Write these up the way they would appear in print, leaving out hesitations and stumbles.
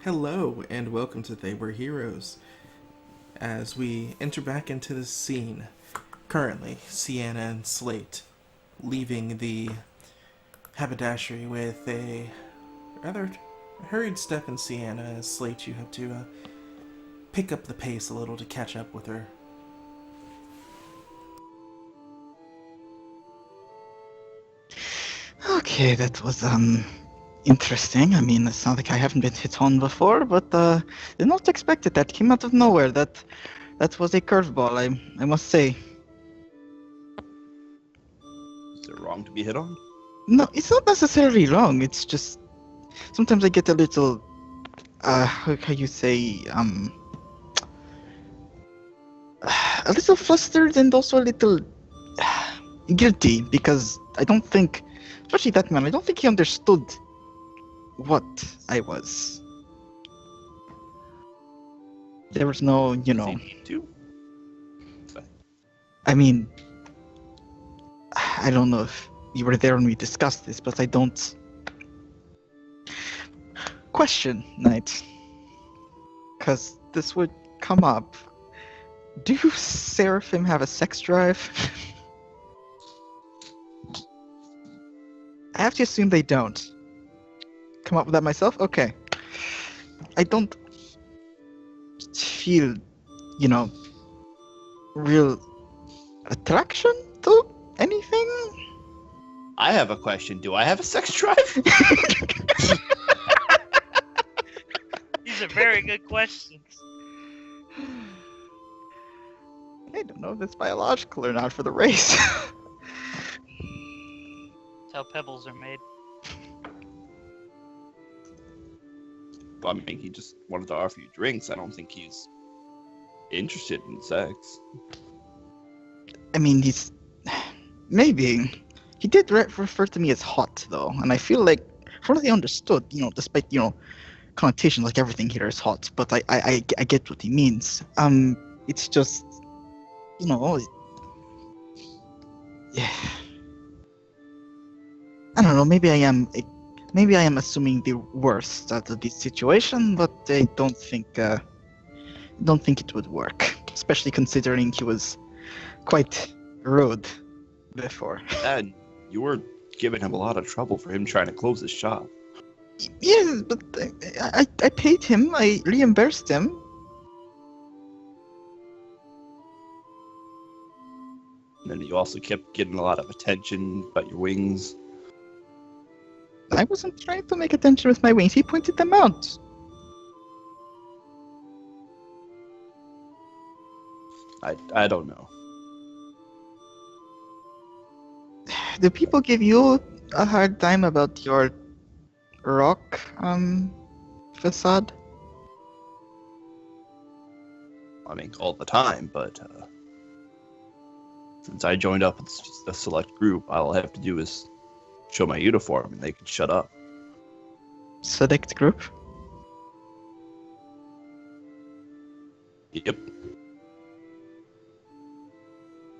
Hello, and welcome to They.Were.Heroes. As we enter back into the scene, currently, Sienna and Slate leaving the haberdashery with a rather hurried step in Sienna. As Slate, you have to pick up the pace a little to catch up with her. Okay, that was interesting. I mean, it's not like I haven't been hit on before, but did not expect it. That came out of nowhere. That was a curveball, I must say. Is it wrong to be hit on? No, it's not necessarily wrong. It's just sometimes I get a little how can you say a little flustered and also a little guilty because I don't think, especially that man, I don't think he understood what I was. There was no, Does he need to? I mean, I don't know if you were there when we discussed this, but I don't question Knight. Because this would come up. Do Seraphim have a sex drive? I have to assume they don't. Come up with that myself? Okay. I don't feel, real attraction to anything. I have a question. Do I have a sex drive? These are very good questions. I don't know if it's biological or not for the race. That's how pebbles are made. I mean, he just wanted to offer you drinks. I don't think he's interested in sex. I mean, maybe. He did refer to me as hot, though, and I feel like, from what I understood, despite, connotations, like everything here is hot, but I get what he means. It's just, yeah. I don't know, maybe I am assuming the worst out of this situation, but I don't think it would work, especially considering he was quite rude before. And you were giving him a lot of trouble for him trying to close his shop. Yes, but I paid him. I reimbursed him. And then you also kept getting a lot of attention about your wings. I wasn't trying to make attention with my wings. He pointed them out. I don't know. Do people give you a hard time about your rock facade? I mean, all the time, but since I joined up with a select group, all I have to do is show my uniform and they can shut up. Select group? Yep.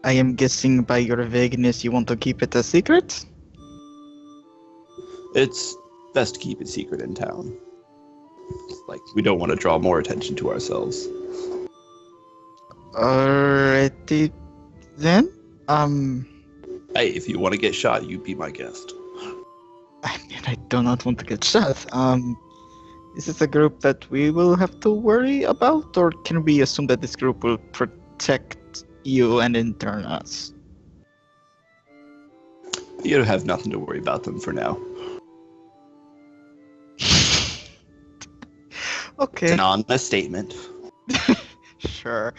I am guessing by your vagueness you want to keep it a secret? It's best to keep it secret in town. Like, we don't want to draw more attention to ourselves. Alrighty then. Hey, if you want to get shot, you be my guest. I mean, I do not want to get shot. Is this a group that we will have to worry about, or can we assume that this group will protect you and in turn us? You have nothing to worry about them for now. Okay. It's an honest statement. Sure.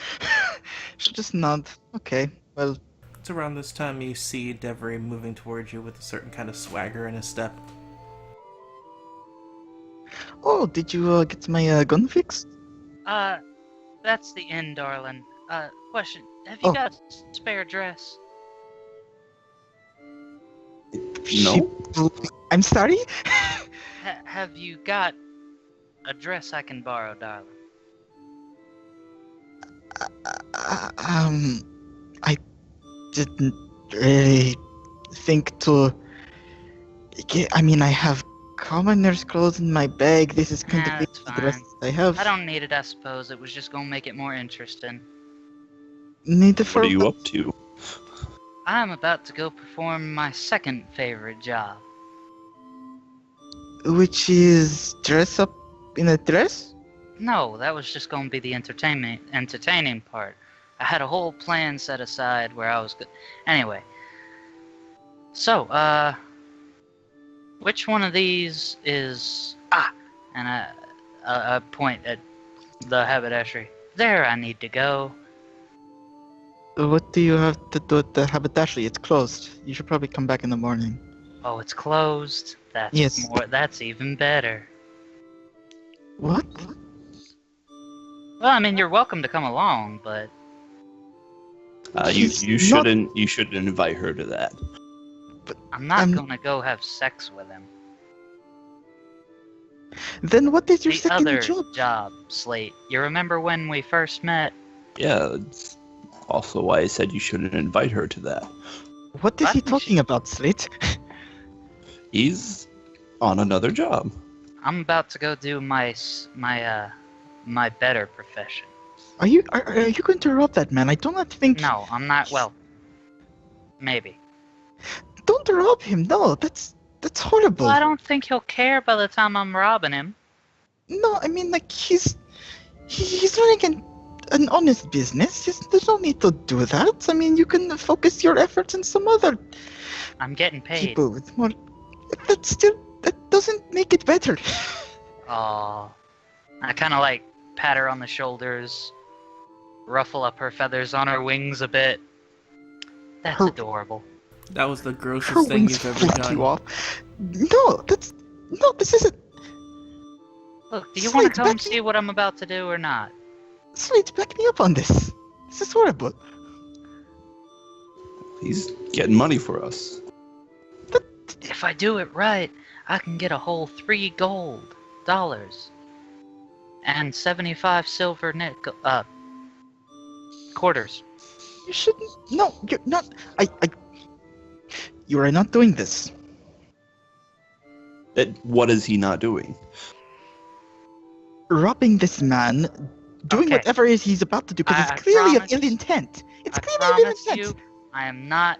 Should just nod. Okay, well. It's around this time you see Devery moving towards you with a certain kind of swagger in his step. Oh, did you get my gun fixed? That's the end, darling. Question. Have you got a spare dress? No. I'm sorry? Have you got a dress I can borrow, darling? I didn't really think to. I mean, I have commoner's clothes in my bag. This is going to be That's the rest fine. I have. I don't need it, I suppose. It was just gonna make it more interesting. Need it for What are you up to? I'm about to go perform my second favorite job. Which is dress up in a dress? No, that was just gonna be the entertaining part. I had a whole plan set aside where I was good. Anyway. So, which one of these is... And I point at the haberdashery. There I need to go. What do you have to do at the haberdashery? It's closed. You should probably come back in the morning. Oh, it's closed. That's Yes. That's even better. What? Well, I mean, you're welcome to come along, but You He's you not- shouldn't invite her to that. I'm not I'm- gonna go have sex with him. Then what is your The second other job? job, Slate. You remember when we first met? Yeah, it's also why I said you shouldn't invite her to that. What is I he think talking about, Slate? He's on another job. I'm about to go do my better profession. Are you going to rob that man? I do not think. No, I'm not. Well, maybe. Don't rob him. No, that's horrible. Well, I don't think he'll care by the time I'm robbing him. No, I mean like he's running an honest business. There's no need to do that. I mean, you can focus your efforts on some other I'm getting paid. people with more. That doesn't make it better. Aw. I kind of like pat her on the shoulders, ruffle up her feathers on her wings a bit. That's Her- adorable. That was the Her grossest thing wings you've ever flip done. you off. No, this isn't. Look, do you want Slate, to come back see what I'm about to do or not? Slate, back me up on this. This is horrible. He's getting money for us. If I do it right, I can get a whole $3 gold and 75 silver quarters. You shouldn't. No, you're not. You are not doing this. What is he not doing? Robbing this man, doing Okay. whatever it is he's about to do, because I it's clearly of promise- ill intent. It's I clearly of ill promise intent. you, I am not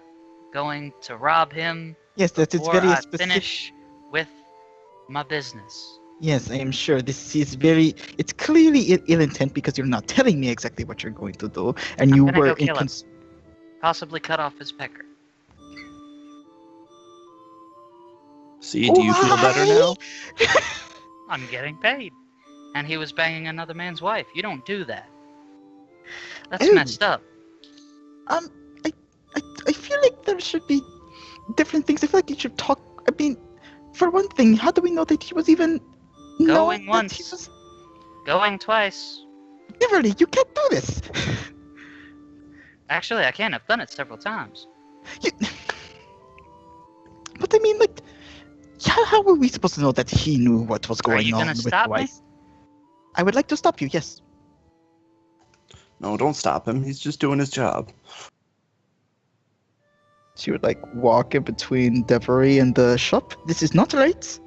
going to rob him Yes, that it's before very I specific. finish with my business. Yes, I am sure this is very. It's clearly ill intent because you're not telling me exactly what you're going to do, and I'm you gonna were go kill him. incons. Possibly cut off his pecker. See, do you feel better now? I'm getting paid. And he was banging another man's wife. You don't do that. That's Ew. messed up. I feel like there should be different things. I feel like you should talk. I mean, for one thing, how do we know that he was even Going knowing that he once. was? Going twice. Beverly, you can't do this. Actually, I can. I've done it several times. You... But I mean, like, how were we supposed to know that he knew what was going you on gonna with stop me? wife? I would like to stop you. Yes. No, don't stop him. He's just doing his job. She would like walk in between Devery and the shop. This is not right.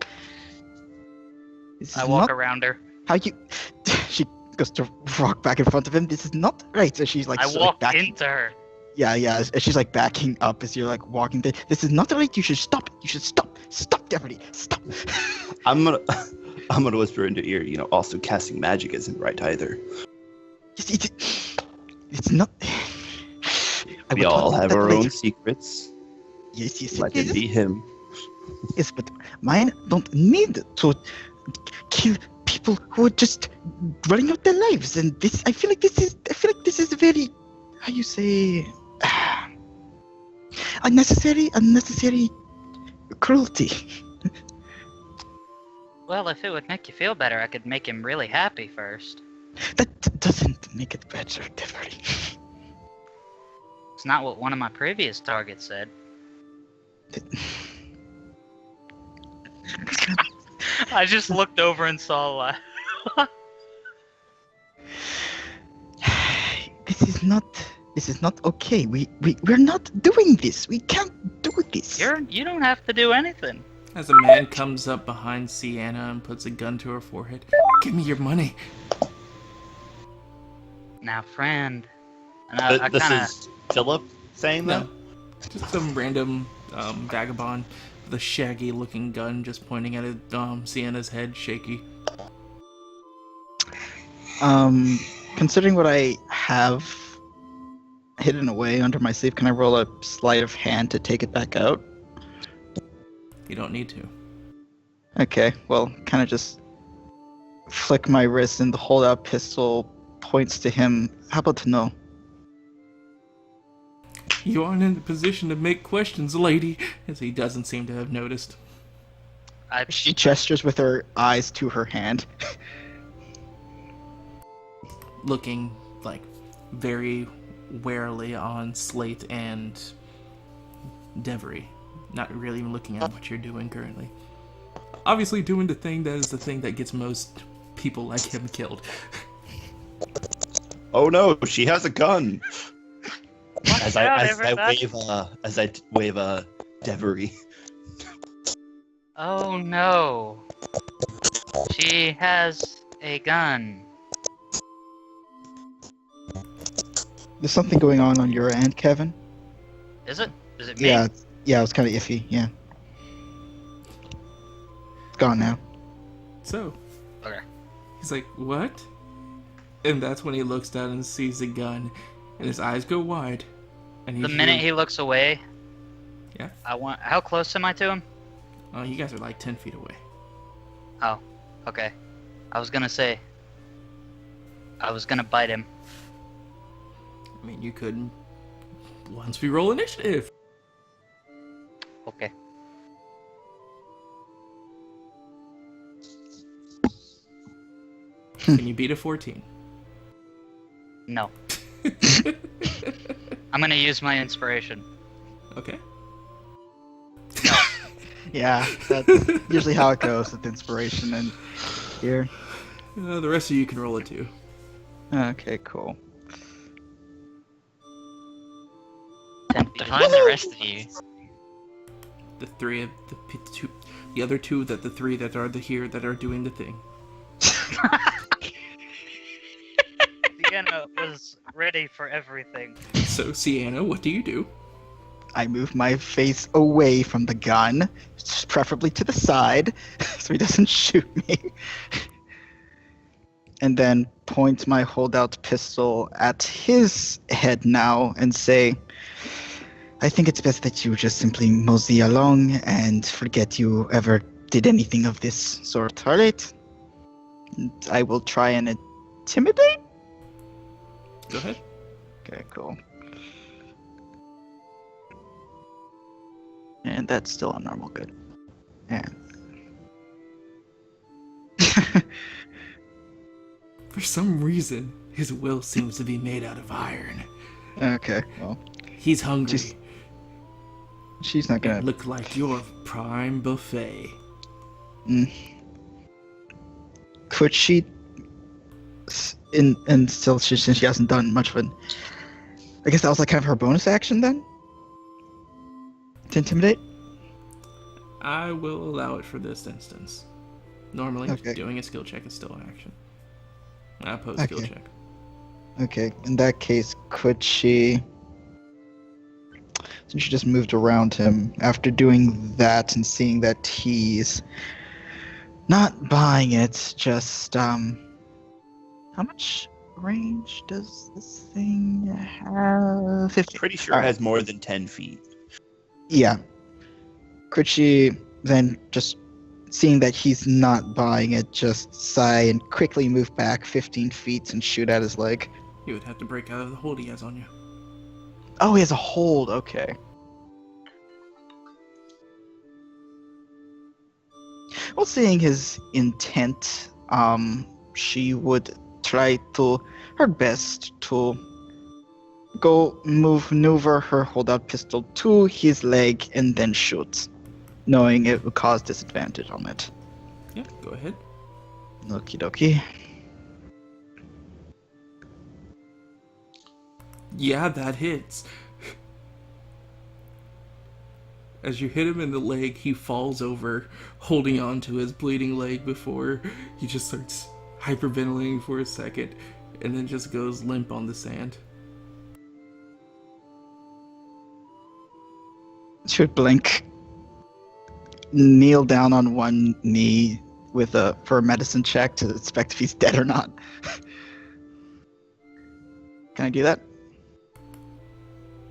This I is walk not around her. how you. She goes to walk back in front of him. This is not right. So she's like, I sort of walk backing. into her. Yeah. As she's like backing up as you're like walking. This is not right. You should stop. You should stop. Stop, Devery. Stop. I'm gonna whisper into ear. Also casting magic isn't right either. It's not. I We will all talk have about our that own later. secrets. Yes. Let it be him. Yes, but mine don't need to kill people who are just running out their lives. And this, I feel like this is very, how you say, unnecessary cruelty. Well, if it would make you feel better, I could make him really happy first. That doesn't make it better, Devery. It's not what one of my previous targets said. I just looked over and saw a laugh. This is not okay. We're not doing this. We can't do this. You don't have to do anything. As a man comes up behind Sienna and puts a gun to her forehead. Give me your money. Now, friend. And I This kind of. is Philip saying that? No. Just some random vagabond with a shaggy looking gun just pointing at Sienna's head, shaky. Considering what I have hidden away under my sleeve, can I roll a sleight of hand to take it back out? You don't need to. Okay, well, kind of just flick my wrist and the holdout pistol points to him. How about to know? You aren't in the position to make questions, lady, as he doesn't seem to have noticed. She gestures with her eyes to her hand. Looking, like, very warily on Slate and Devery. Not really even looking at what you're doing currently. Obviously doing the thing that is the thing that gets most people like him killed. Oh no, she has a gun. As I wave a Devery. Oh no. She has a gun. There's something going on your end, Kevin? Is it? Is it me? Yeah, it was kind of iffy, yeah. It's gone now. So, Okay. he's like, what? And that's when he looks down and sees the gun, and his eyes go wide. And The minute he looks away. Yeah? How close am I to him? Oh, you guys are like 10 feet away. Oh, okay. I was gonna say. I was gonna bite him. I mean, you could once we roll initiative. Okay. Can you beat a 14? No. I'm gonna use my inspiration. Okay. Yeah, that's usually how it goes with inspiration and here. The rest of you can roll it too. Okay, cool. 10 feet. Define the rest of you. The three of the other two that the three that are here that are doing the thing. Sienna was ready for everything. So, Sienna, what do you do? I move my face away from the gun, preferably to the side, so he doesn't shoot me. And then point my holdout pistol at his head now and say, I think it's best that you just simply mosey along and forget you ever did anything of this sort, alright? I will try and intimidate? Go ahead. Okay, cool. And that's still a normal good. And For some reason, his will seems to be made out of iron. okay, well, He's hungry. she's not gonna. Look like your prime buffet. Could she? And still, since she hasn't done much of it, I guess that was like kind of her bonus action then. To intimidate. I will allow it for this instance. Normally, Okay. doing a skill check is still an action. I oppose skill Okay. check. Okay, in that case, could she? Since she just moved around him after doing that and seeing that he's not buying it, just how much range does this thing have? 50. Pretty sure it Alright. has more than 10 feet. Yeah. Could she then, just seeing that he's not buying it, just sigh and quickly move back 15 feet and shoot at his leg? You would have to break out of the hold he has on you. Oh, he has a hold. Okay. Well, seeing his intent, she would try to her best to go maneuver her holdout pistol to his leg and then shoot, knowing it would cause disadvantage on it. Yeah, go ahead. Okie dokie. Yeah, that hits. As you hit him in the leg, he falls over, holding on to his bleeding leg before he just starts hyperventilating for a second, and then just goes limp on the sand. Should blink. Kneel down on one knee for a medicine check to inspect if he's dead or not. Can I do that?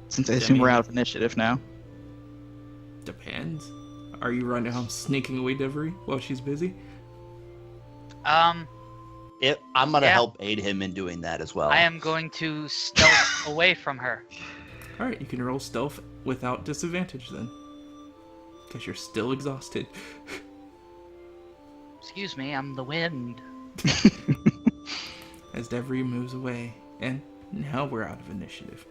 Since I assume we're out of initiative now. Depends. Are you right now sneaking away Devery while she's busy? I'm gonna Yeah. help aid him in doing that as well. I am going to stealth away from her. Alright, you can roll stealth without disadvantage then. Because you're still exhausted. Excuse me, I'm the wind. As Devery moves away, and now we're out of initiative.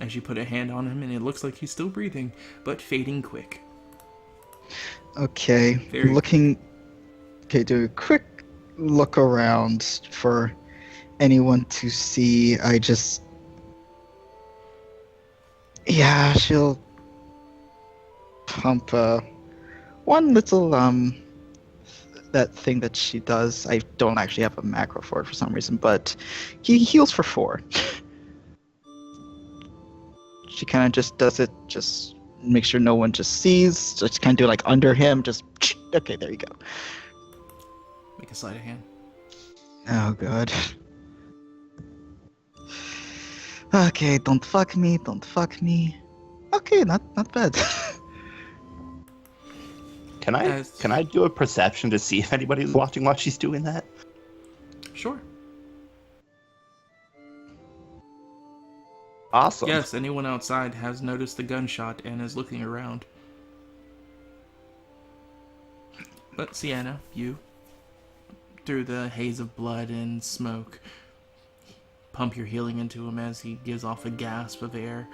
As you put a hand on him, and it looks like he's still breathing, but fading quick. Okay, Very do a quick look around for anyone to see. She'll pump one little that thing that she does. I don't actually have a macro for it for some reason, but he heals for 4. She kind of just does it, just make sure no one just sees. Just kind of do like under him, just okay, there you go. Make a sleight of hand. Oh god. Okay, don't fuck me. Okay, not bad. Can I do a perception to see if anybody's watching while she's doing that? Sure. Awesome. Yes, anyone outside has noticed the gunshot and is looking around. But Sienna, you, through the haze of blood and smoke, pump your healing into him as he gives off a gasp of air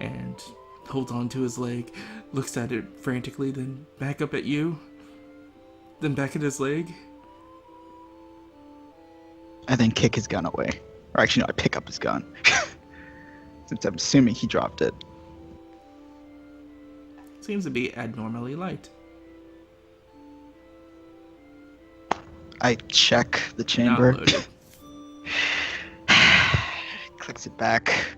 and holds on to his leg, looks at it frantically, then back up at you, then back at his leg. I then kick his gun away. Or actually, no, I pick up his gun. Since I'm assuming he dropped it. Seems to be abnormally light. I check the Not chamber. loaded. Clicks it back.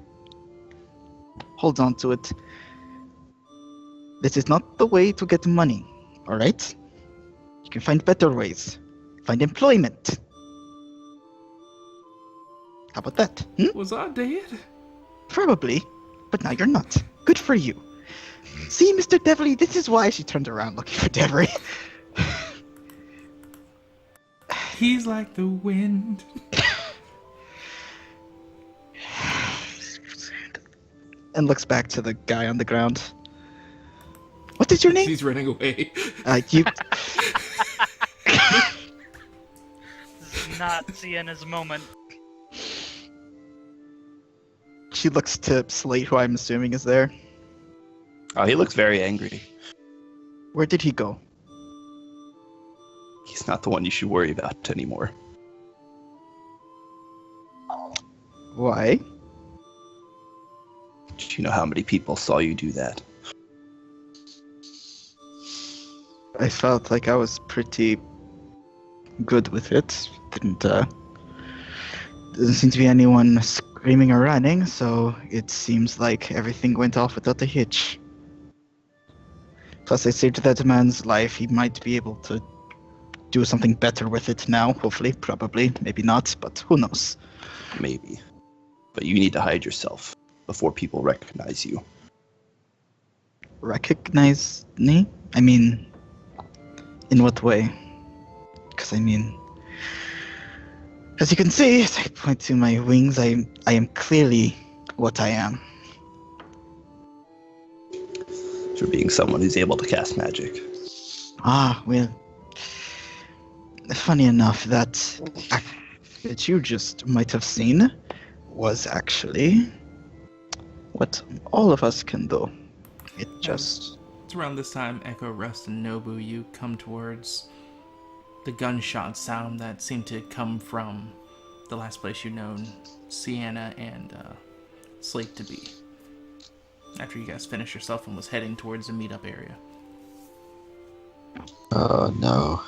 Holds on to it. This is not the way to get money, alright? You can find better ways. Find employment. How about that? Was I dead? Probably, but now you're not. Good for you. See, Mr. Devery, this is why she turned around looking for Devery. He's like the wind. And looks back to the guy on the ground. What is your name? He's running away. You. This is not Sienna's moment. She looks to Slate, who I'm assuming is there. Oh, he looks very angry. Where did he go? He's not the one you should worry about anymore. Why? Do you know how many people saw you do that? I felt like I was pretty good with it. Doesn't seem to be anyone screaming or running, so it seems like everything went off without a hitch. Plus, I saved that man's life. He might be able to do something better with it now, hopefully, probably, maybe not, but who knows. Maybe. But you need to hide yourself before people recognize you. Recognize me? I mean, in what way? Because I mean, as you can see, as I point to my wings, I am clearly what I am. For being someone who's able to cast magic. Ah, well, funny enough, that you just might have seen was actually what all of us can do. It just... It's around this time, Echo, Rust, and Nobu, you come towards the gunshot sound that seemed to come from the last place you'd known Sienna and Slate to be. After you guys finish yourself and was heading towards the meetup area. Oh no.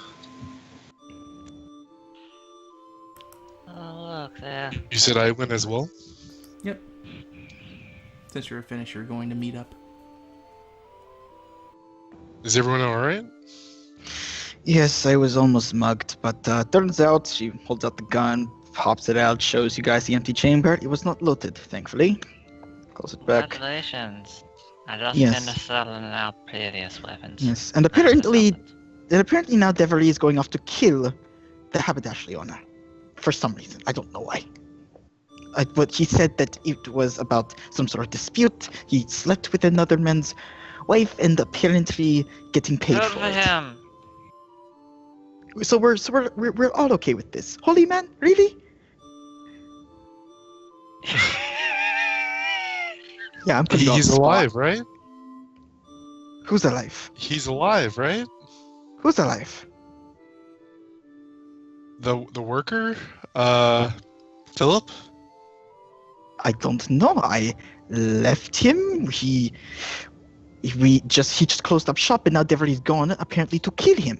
Oh, look there. You said I win as well? Yep. Since you're finished, you're going to meet up. Is everyone alright? Yes, I was almost mugged, but turns out she holds out the gun, pops it out, shows you guys the empty chamber. It was not loaded, thankfully. Close it back. Congratulations. I just Yes. finished selling out previous weapons. Yes, and apparently now Devery is going off to kill the haberdashery owner. For some reason. I don't know why. But he said that it was about some sort of dispute. He slept with another man's wife and apparently getting paid Good for for it. him. So we're all okay with this. Holy man, really? Yeah, I'm putting you on He's the spot. alive, right? Who's alive? He's alive, right? Who's alive? The worker? Philip? I don't know. I left him. He just closed up shop, and now Devery's gone. Apparently to kill him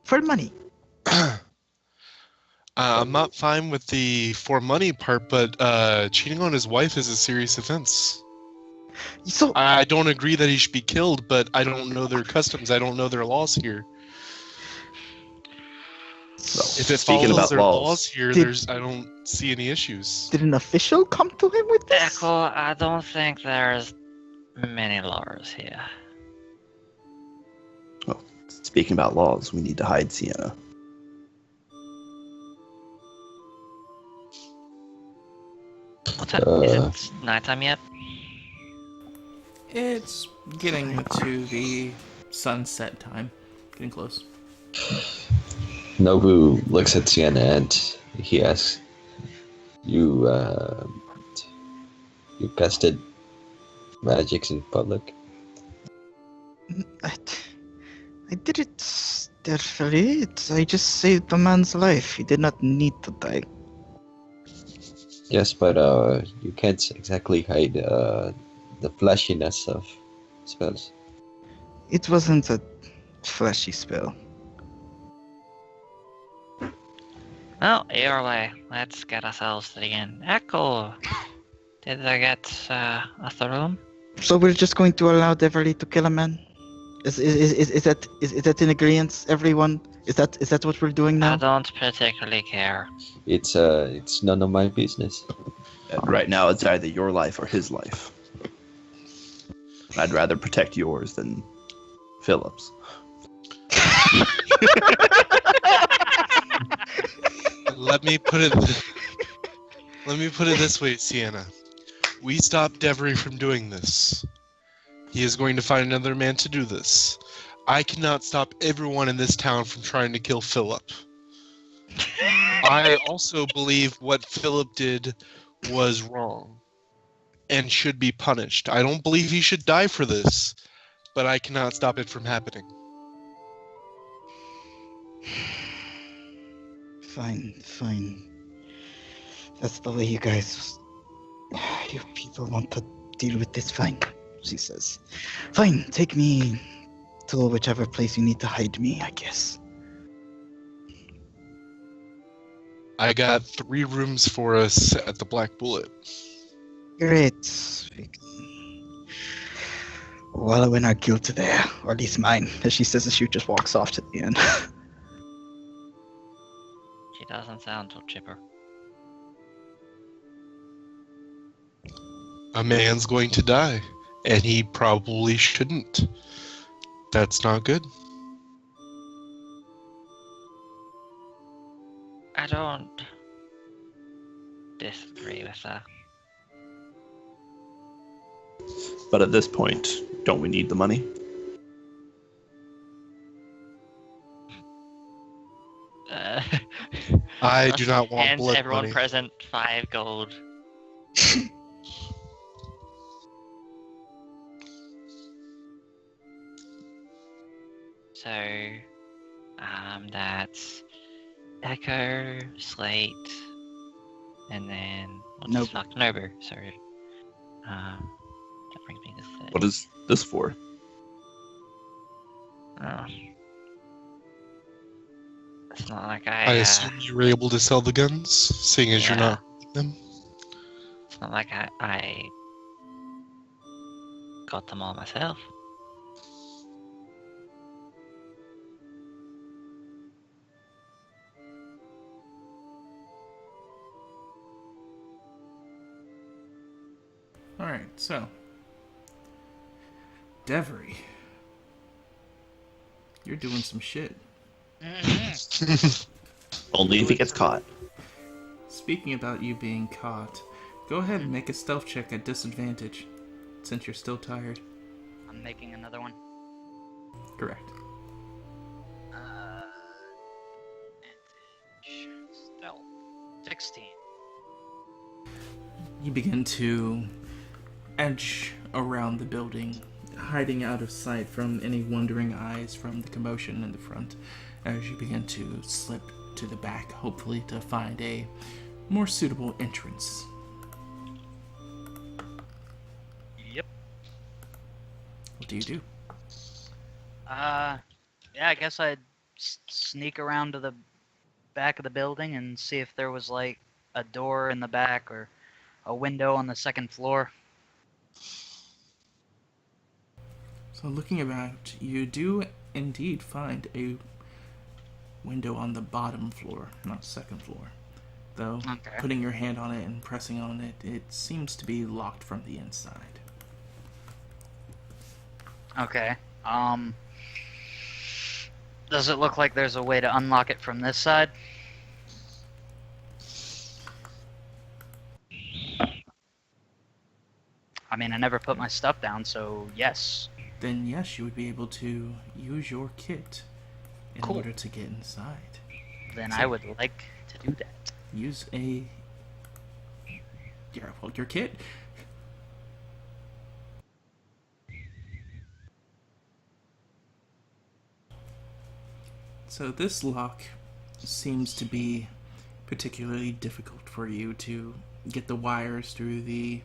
for money. I'm not fine with the for money part, but cheating on his wife is a serious offense. So I don't agree that he should be killed, but I don't know their customs. I don't know their laws here. If it Speaking follows about their laws, laws here, Did- I don't see any issues. did an official come to him with this? Echo, I don't think there's many lawyers here. speaking about laws, we need to hide Sienna. What time? Is it nighttime yet? It's getting to the sunset time. Getting close. Nobu looks at Sienna and he asks, You casted magics in public? I did it stealthily. I just saved the man's life. He did not need to die. Yes, but you can't exactly hide the flashiness of spells. It wasn't a flashy spell. Well, either way, let's get ourselves to the inn. Echo, did I get us a room? So we're just going to allow Deverly to kill a man? Is that in agreement, everyone? Is that what we're doing I now? don't particularly care. It's none of my business. Right now, it's either your life or his life. I'd rather protect yours than Philip's. Let me put it this way, Sienna. We stopped Devery from doing this. He is going to find another man to do this. I cannot stop everyone in this town from trying to kill Philip. I also believe what Philip did was wrong and should be punished. I don't believe he should die for this, but I cannot stop it from happening. Fine. That's the way you guys, you people want to deal with this. Fine, she says. Fine, take me to whichever place you need to hide me, I guess. I got 3 rooms for us at the Black Bullet. Great. We can wallow in our guilt there, or at least mine, as she says as she just walks off to the end. She doesn't sound too chipper. A man's going to die, and he probably shouldn't. That's not good. I don't disagree with that. But at this point, don't we need the money? I do not want Hands blood everyone money. present 5 gold. So, that's Echo, Slate, and then what's Nobu. fuck Nobu. Sorry. That brings me to 30. What is this for? Oh. It's not like I assume you were able to sell the guns, seeing as you're Yeah. not them. It's not like I got them all myself. Alright, so. Devery. You're doing some shit. Only if he gets caught. Speaking about you being caught, go ahead and make a stealth check at disadvantage, since you're still tired. I'm making another one. Correct. Advantage. Stealth. 16. You begin to edge around the building, hiding out of sight from any wondering eyes from the commotion in the front, as you begin to slip to the back, hopefully to find a more suitable entrance. Yep. What do you do? Yeah, I guess I'd sneak around to the back of the building and see if there was like a door in the back or a window on the second floor. So looking about, you do indeed find a window on the bottom floor, not second floor. Though, Okay. putting your hand on it and pressing on it, it seems to be locked from the inside. Okay. Does it look like there's a way to unlock it from this side? I mean, I never put my stuff down, so yes. Then yes, you would be able to use your kit in Cool. order to get inside. Then So- I would like to do that. Use your kit. So this lock seems to be particularly difficult for you to get the wires through the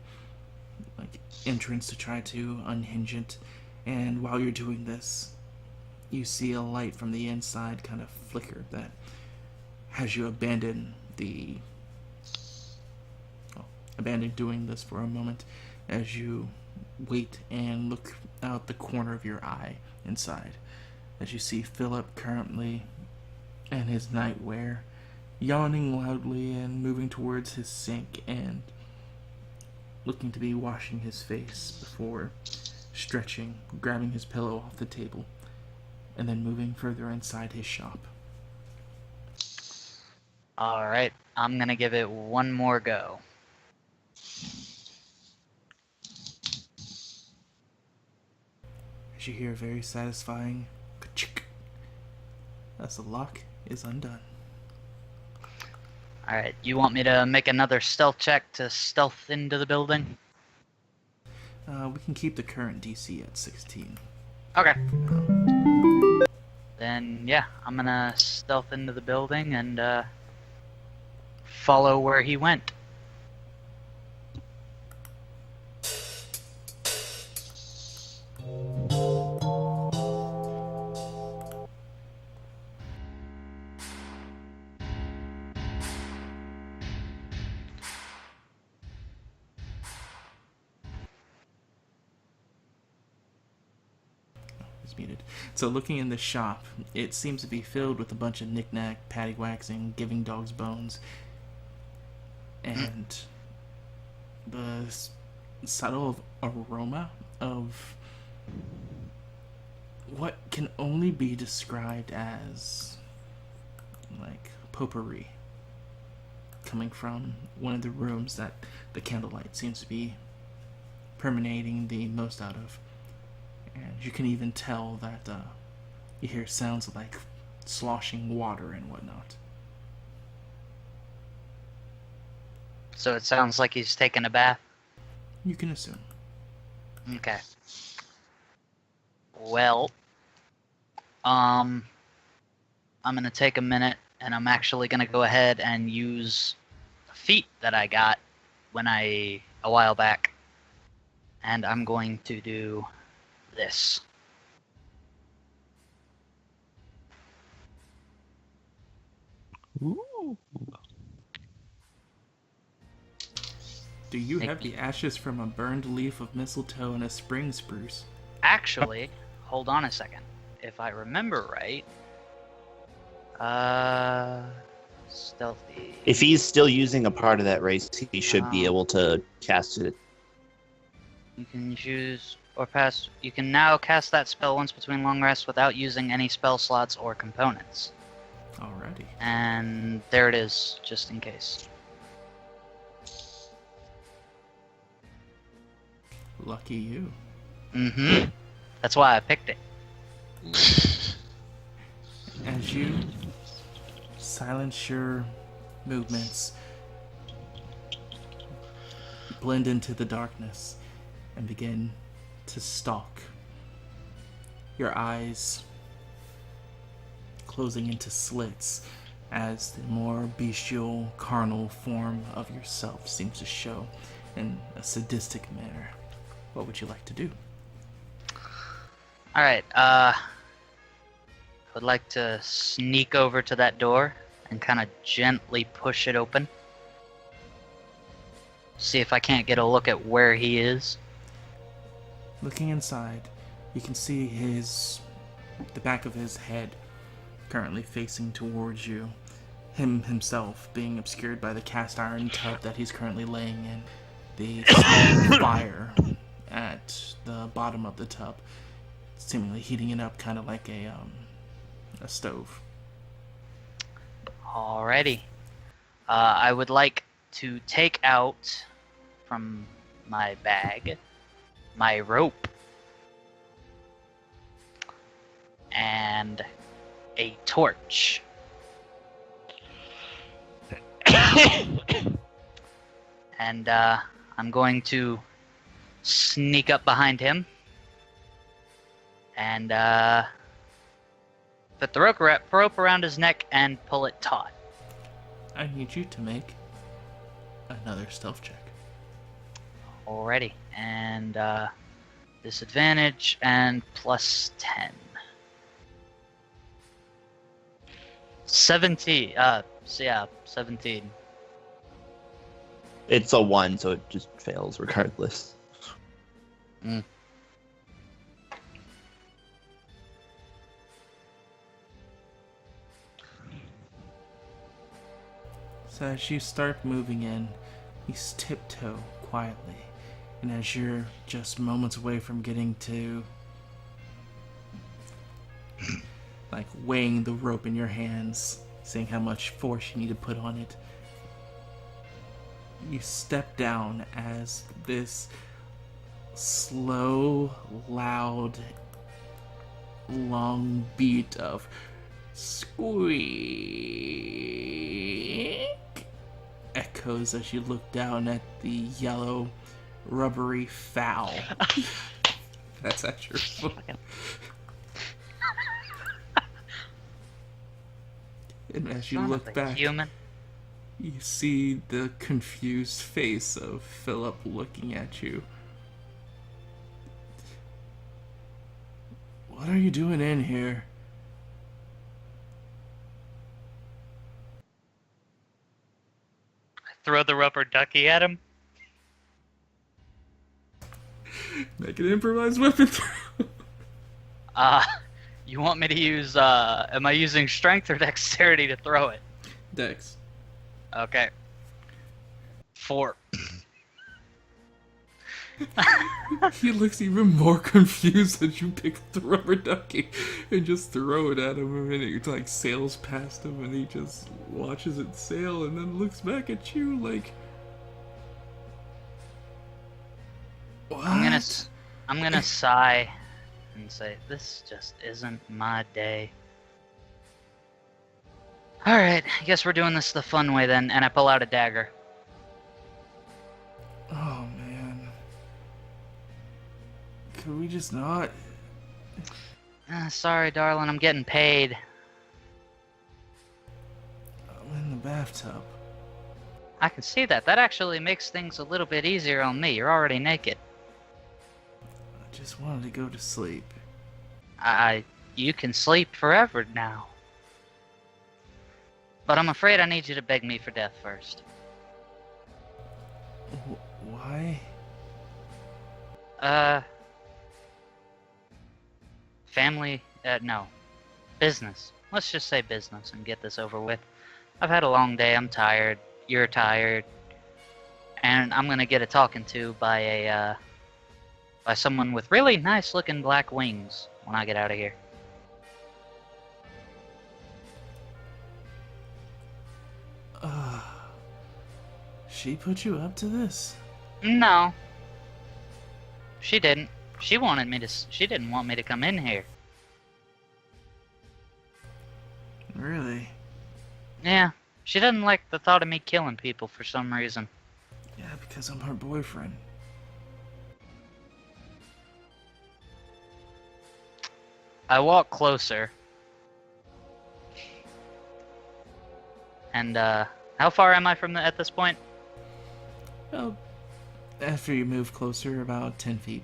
entrance to try to unhinge it. And while you're doing this, you see a light from the inside kind of flicker that has you abandon doing this for a moment as you wait and look out the corner of your eye inside as you see Philip currently in his nightwear yawning loudly and moving towards his sink and looking to be washing his face before stretching, grabbing his pillow off the table, and then moving further inside his shop. Alright, I'm gonna give it one more go. As you hear a very satisfying ka-chick as the lock is undone. Alright, you want me to make another stealth check to stealth into the building? We can keep the current DC at 16. Okay. Then, yeah, I'm gonna stealth into the building and, follow where he went. It's muted. So looking in the shop, it seems to be filled with a bunch of knick-knack, paddywhacks, giving dogs bones. And the subtle aroma of what can only be described as like potpourri coming from one of the rooms that the candlelight seems to be permeating the most out of. And you can even tell that you hear sounds of like sloshing water and whatnot. So it sounds like he's taking a bath. You can assume. Okay. Well, I'm gonna take a minute and I'm actually gonna go ahead and use a feat that I got a while back. And I'm going to do this. Ooh. Do you Make have me- the ashes from a burned leaf of mistletoe and a spring spruce? Actually, hold on a second. If I remember right, stealthy. If he's still using a part of that race, he should be able to cast it. You can choose or pass. You can now cast that spell once between long rests without using any spell slots or components. Alrighty. And there it is, just in case. Lucky you. Mm-hmm. That's why I picked it. As you silence your movements, blend into the darkness, and begin to stalk. Your eyes closing into slits as the more bestial, carnal form of yourself seems to show in a sadistic manner. What would you like to do? Alright, I would like to sneak over to that door and kind of gently push it open. See if I can't get a look at where he is. Looking inside, you can see the back of his head currently facing towards you. Him himself being obscured by the cast iron tub that he's currently laying in. The small fire at the bottom of the tub, seemingly heating it up kind of like a stove. Alrighty. I would like to take out from my bag my rope and a torch. And I'm going to sneak up behind him and put the rope around his neck and pull it taut. I need you to make another stealth check. Alrighty, and disadvantage and plus 10. 17. 17. It's a 1, so it just fails regardless. So as you start moving in, you tiptoe quietly, and as you're just moments away from getting to like weighing the rope in your hands, seeing how much force you need to put on it, you step down as this slow, loud, long beat of squeak echoes as you look down at the yellow, rubbery fowl that's at your foot. And as you Son look of a back, human. you see the confused face of Philip looking at you. What are you doing in here? Throw the rubber ducky at him. Make an improvised weapon throw. You want me to use, am I using strength or dexterity to throw it? Dex. Okay. 4. He looks even more confused as you pick up the rubber ducky and just throw it at him, and it like sails past him, and he just watches it sail and then looks back at you like, what? I'm gonna sigh and say, this just isn't my day. Alright, I guess we're doing this the fun way then, and I pull out a dagger. Oh man. Could we just not? Sorry, darling, I'm getting paid. I'm in the bathtub. I can see that. That actually makes things a little bit easier on me. You're already naked. just wanted to go to sleep. You can sleep forever now. But I'm afraid I need you to beg me for death first. Why? Family, no. Business. Let's just say business and get this over with. I've had a long day, I'm tired, you're tired, and I'm gonna get a talking to by someone with really nice looking black wings when I get out of here. She put you up to this? No. She didn't. She didn't want me to come in here. Really? Yeah. She doesn't like the thought of me killing people for some reason. Yeah, because I'm her boyfriend. I walk closer. And, how far am I from at this point? Well, after you move closer, about 10 feet.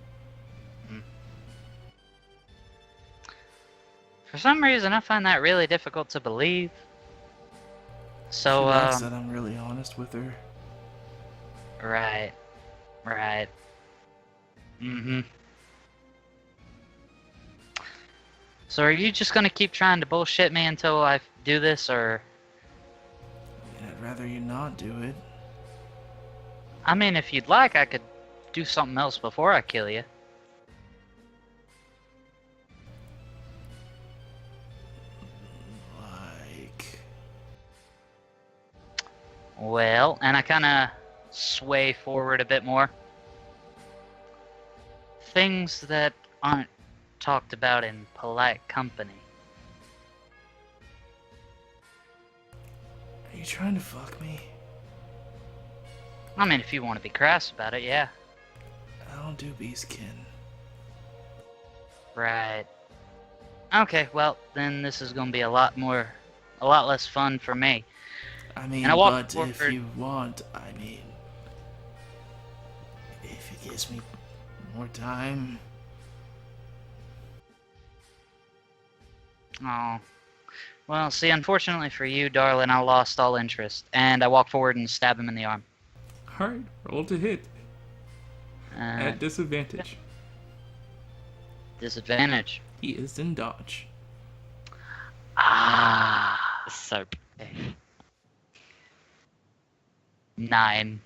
For some reason, I find that really difficult to believe. So, She likes that I'm really honest with her. Right. Mm-hmm. So are you just gonna keep trying to bullshit me until I do this, or... I mean, I'd rather you not do it. I mean, if you'd like, I could do something else before I kill you. Like... Well, and I kinda sway forward a bit more. Things that aren't talked about in polite company. Are you trying to fuck me? I mean, if you want to be crass about it, yeah. I don't do beastkin. Right. Okay, well, then this is gonna be a lot less fun for me. I mean, And I walk but if forward. you want, I mean... If it gives me more time... Oh. Well, see, unfortunately for you, darling, I lost all interest. And I walk forward and stab him in the arm. Alright, roll to hit. At Uh, disadvantage. disadvantage. He is in dodge. Ah. So, 9.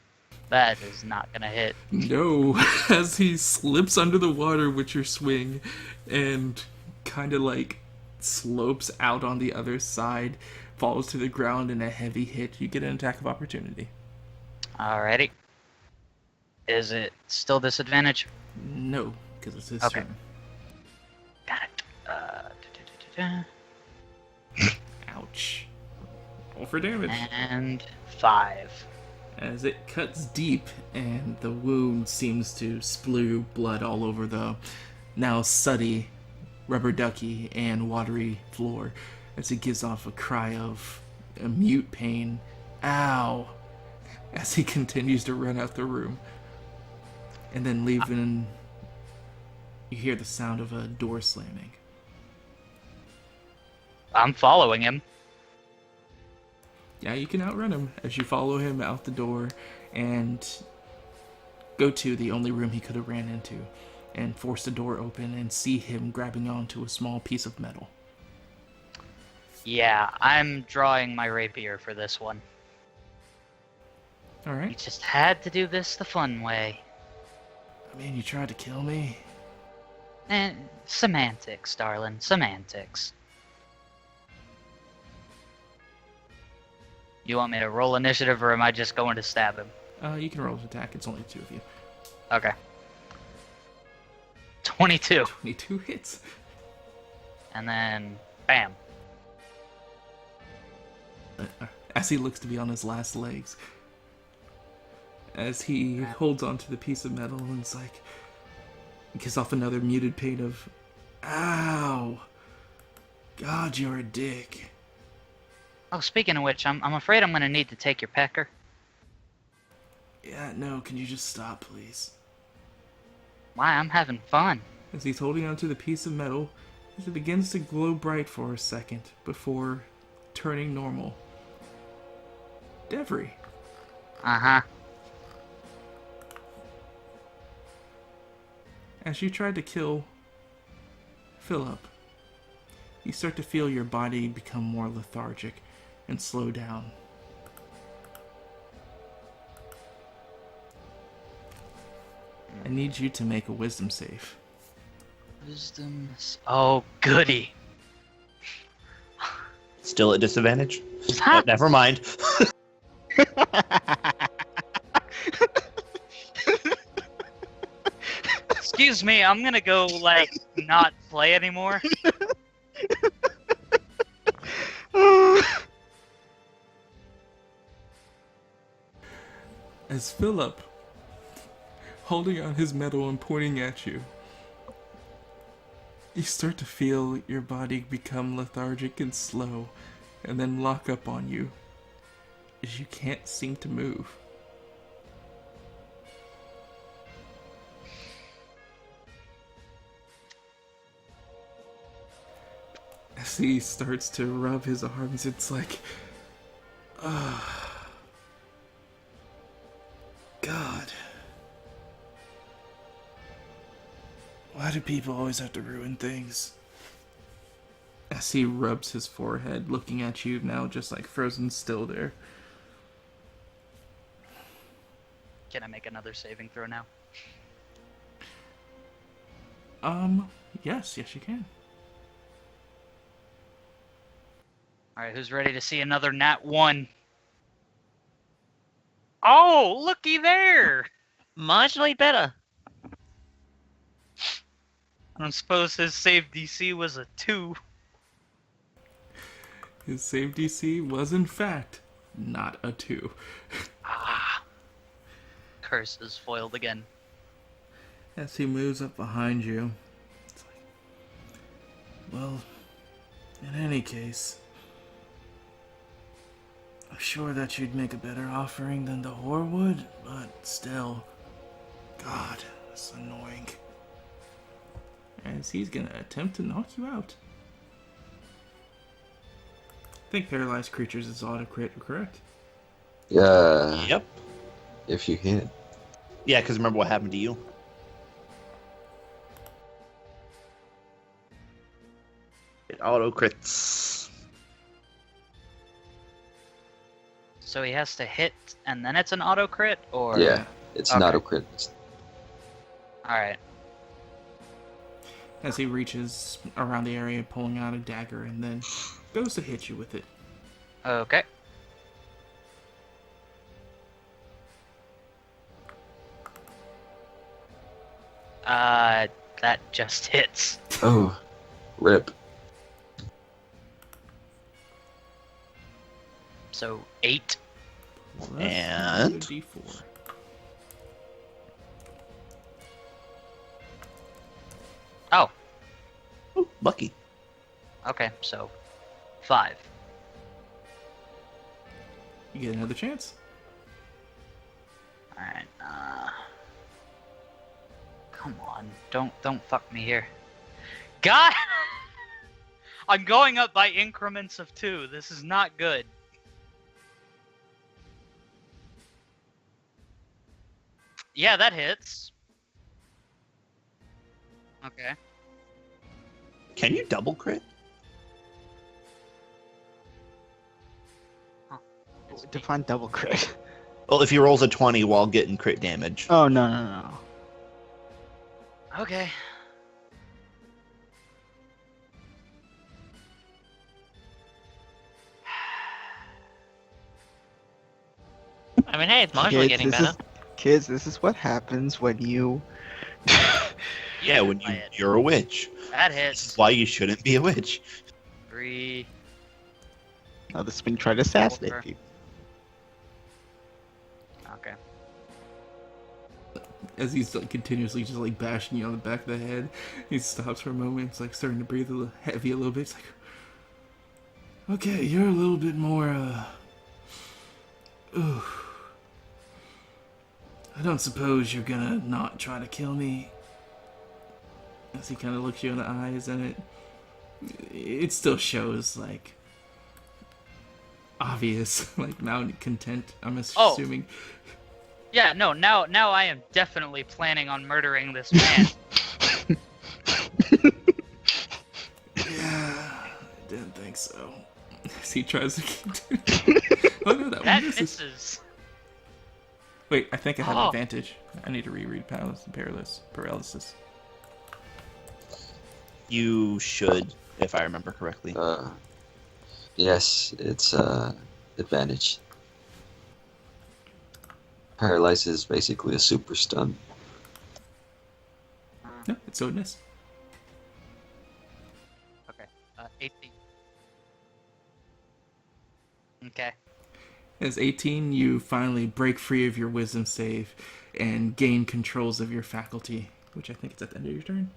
That is not gonna hit. No, as he slips under the water with your swing and kind of like slopes out on the other side, falls to the ground in a heavy hit, you get an attack of opportunity. Alrighty. Is it still disadvantage? No, because it's his Okay. turn. Got it. Ouch. Roll for damage. And 5. As it cuts deep and the wound seems to splue blood all over the now suddy, rubber ducky, and watery floor as he gives off a cry of a mute pain. Ow! As he continues to run out the room. And then leaving, you hear the sound of a door slamming. I'm following him. Yeah, you can outrun him as you follow him out the door and go to the only room he could have ran into and force the door open and see him grabbing onto a small piece of metal. Yeah, I'm drawing my rapier for this one. You Alright. just had to do this the fun way. I mean, you tried to kill me. And semantics, darling, semantics. You want me to roll initiative, or am I just going to stab him? You can roll an attack. It's only two of you. Okay. 22. 22 hits. And then, bam. As he looks to be on his last legs. As he holds onto the piece of metal and it's like... gives off another muted pain of... Ow! God, you're a dick. Oh, speaking of which, I'm afraid I'm going to need to take your pecker. Yeah, no, can you just stop, please? Why? I'm having fun. As he's holding onto the piece of metal, as it begins to glow bright for a second before turning normal. Devry. Uh-huh. As you try to kill Philip, you start to feel your body become more lethargic and slow down. I need you to make a wisdom save. Wisdom. Oh, goody. Still at disadvantage? Oh, never mind. Excuse me, I'm gonna go, like, not play anymore. As Philip, holding on his medal and pointing at you, you start to feel your body become lethargic and slow, and then lock up on you, as you can't seem to move. As he starts to rub his arms, it's like, God. Why do people always have to ruin things? As he rubs his forehead, looking at you now just like frozen still there. Can I make another saving throw now? Yes, you can. Alright, who's ready to see another nat 1? Oh, looky there! Marginally better. I don't suppose his save DC was a 2. His save DC was in fact not a 2. Ah. Curse is foiled again. As he moves up behind you, it's like, well, in any case, I'm sure that you'd make a better offering than the whore would, but still, God, that's annoying. As he's gonna attempt to knock you out. I think paralyzed creatures is auto crit, correct? Yeah. Yep. If you hit. Yeah, because remember what happened to you? It auto crits. So he has to hit and then it's an auto crit, or Yeah, it's Okay. not a crit. Alright. As he reaches around the area, pulling out a dagger, and then goes to hit you with it. Okay. That just hits. Oh, rip. So 8. Plus And? 2d4. Oh, Ooh, lucky. okay, so 5. You get another chance. Alright, come on, don't fuck me here. God! I'm going up by increments of 2. This is not good. Yeah, that hits. Okay. Can you double crit? Define double crit. Well, if he rolls a 20 while getting crit damage. Oh, no. Okay. I mean, hey, it's marginally getting better. Kids, this is what happens when you... Yeah, when you're a witch. That This hits. is why you shouldn't be a witch. 3. Oh, this when you try to assassinate Over. people. Okay. As he's like continuously just like bashing you on the back of the head, he stops for a moment. It's like starting to breathe a little heavy a little bit. It's like, okay, you're a little bit more. Ooh. I don't suppose you're gonna not try to kill me. As he kind of looks you in the eyes, and it still shows like obvious like malcontent. I'm assuming. Yeah, no, now I am definitely planning on murdering this man. Yeah, I didn't think so. As he tries to keep doing. Oh no, that That one misses. misses. Wait, I think I have Oh. advantage. I need to reread paralysis. You should, if I remember correctly. Yes, it's advantage. Paralysis is basically a super stun. No, it's so it missed. Okay, 18. Okay. As 18, you finally break free of your wisdom save and gain controls of your faculty, which I think it's at the end of your turn.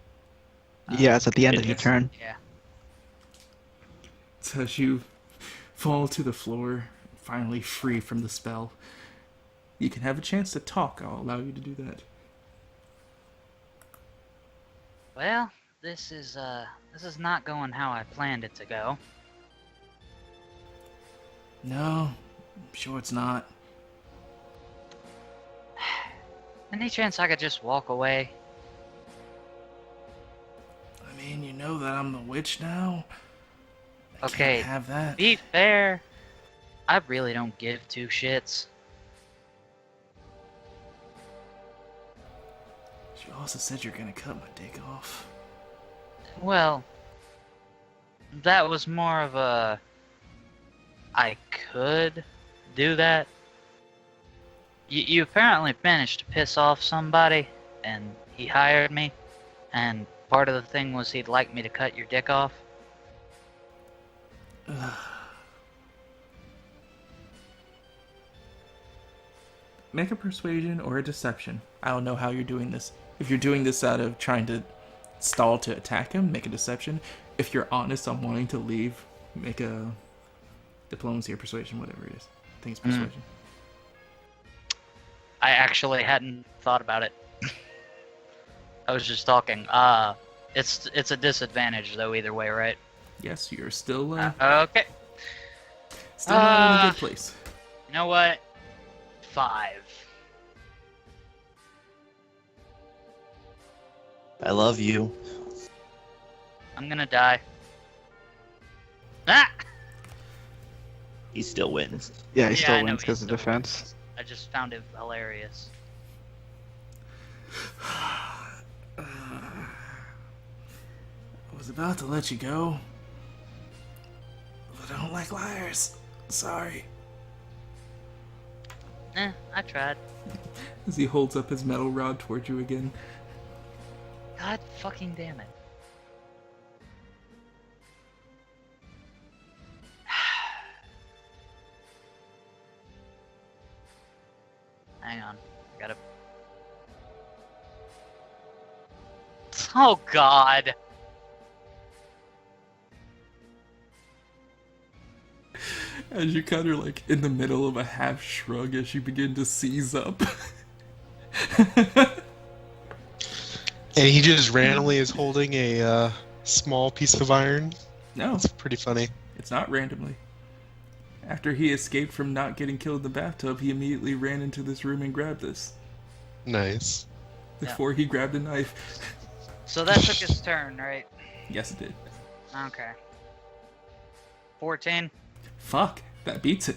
Yeah, it's at the end it of your is. turn. Yeah. So as you fall to the floor, finally free from the spell, you can have a chance to talk. I'll allow you to do that. Well, this is not going how I planned it to go. No, I'm sure it's not. Any chance I could just walk away? I mean, you know that I'm the witch now. I Okay, can't have that. be fair. I really don't give two shits. You also said you're gonna cut my dick off. Well, that was more of a... I could do that. You apparently managed to piss off somebody, and he hired me, and part of the thing was he'd like me to cut your dick off. Make a persuasion or a deception. I don't know how you're doing this. If you're doing this out of trying to stall to attack him, make a deception. If you're honest on wanting to leave, make a diplomacy or persuasion, whatever it is. I think it's persuasion. I actually hadn't thought about it. I was just talking. It's a disadvantage though either way, right? Yes, you're still Okay. still not in a good place. You know what? 5. I love you. I'm gonna die. Ah! He still wins. Yeah, he Yeah, still I know wins he because of still defense. I just found it hilarious. I was about to let you go, but I don't like liars. Sorry. I tried. As he holds up his metal rod towards you again. God fucking damn it. Hang on. I gotta... Oh god! As you kind of like in the middle of a half shrug as you begin to seize up. And he just randomly is holding a small piece of iron. No, It's pretty funny. it's not randomly. After he escaped from not getting killed in the bathtub, he immediately ran into this room and grabbed this. Nice. Before he grabbed a knife. So that took his turn, right? Yes, it did. Okay. 14? Fuck, that beats it.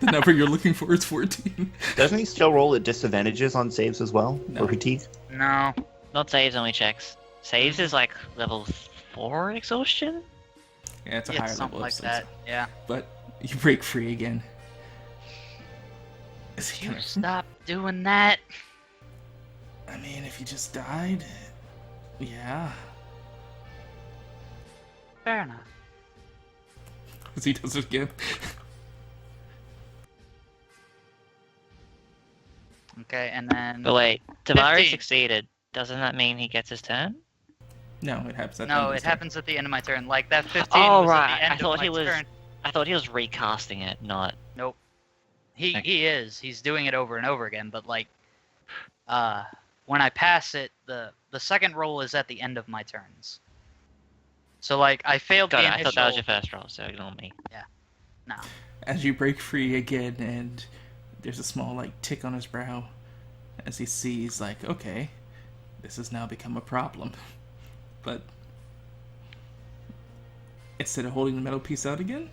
The number you're looking for is 14. Doesn't he still roll at disadvantages on saves as well? No. Or fatigue? No. Not saves, only checks. Saves is like level 4 exhaustion? Yeah, it's a It's higher something level like of that, yeah. But you break free again. Is he You gonna... stop doing that. I mean, if he just died... Yeah. Fair enough. As he does it again. Okay, and then... But wait, Tavares 15. succeeded. Doesn't that mean he gets his turn? No, it happens at the end No, of it his turn. happens at the end of my turn. Like, that 15 Oh, was right. at the end I thought of my he was- turn. I thought he was recasting it, not. Nope. He Okay. he is. He's doing it over and over again, but like when I pass it, the the second roll is at the end of my turns. So like I failed Got the it. I initial. thought that was your first roll, so ignore me. No. As you break free again, and there's a small like tick on his brow, as he sees like, okay, this has now become a problem. But instead of holding the metal piece out again,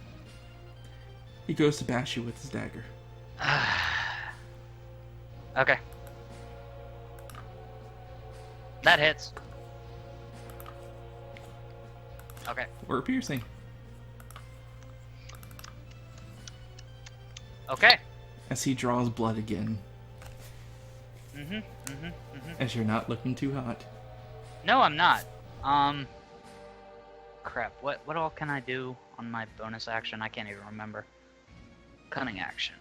he goes to bash you with his dagger. Okay. That hits. Okay. Or piercing. Okay. As he draws blood again. As you're not looking too hot. No, I'm not. Crap. What all can I do on my bonus action? I can't even remember. Cunning action.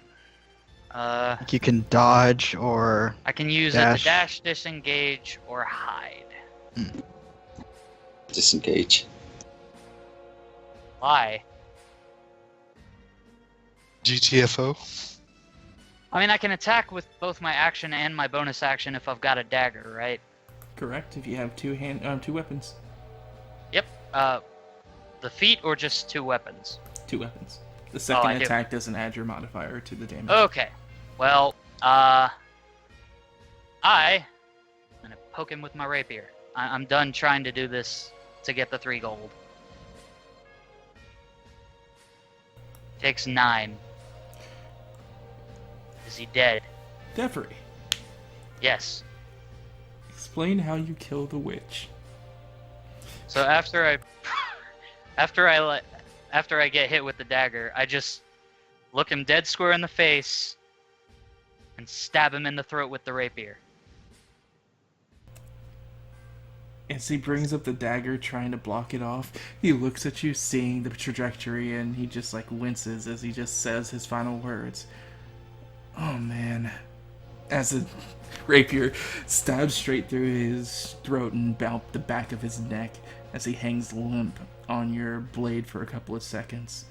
Like you can dodge or I can use it to dash, disengage, or hide. Disengage. Why? GTFO. I mean, I can attack with both my action and my bonus action if I've got a dagger, right? Correct, if you have two weapons. Yep. The feet or just two weapons? Two weapons. The I second do. attack doesn't add your modifier to the damage. Okay. Well, I'm gonna poke him with my rapier. I'm done trying to do this to get the 3 gold. Takes 9. Is he dead? Devery, Yes. explain how you kill the witch. So after I get hit with the dagger, I just look him dead square in the face and stab him in the throat with the rapier. As he brings up the dagger, trying to block it off, he looks at you, seeing the trajectory, and he just like winces as he just says his final words. Oh man. As the rapier stabs straight through his throat and about the back of his neck as he hangs limp on your blade for a couple of seconds.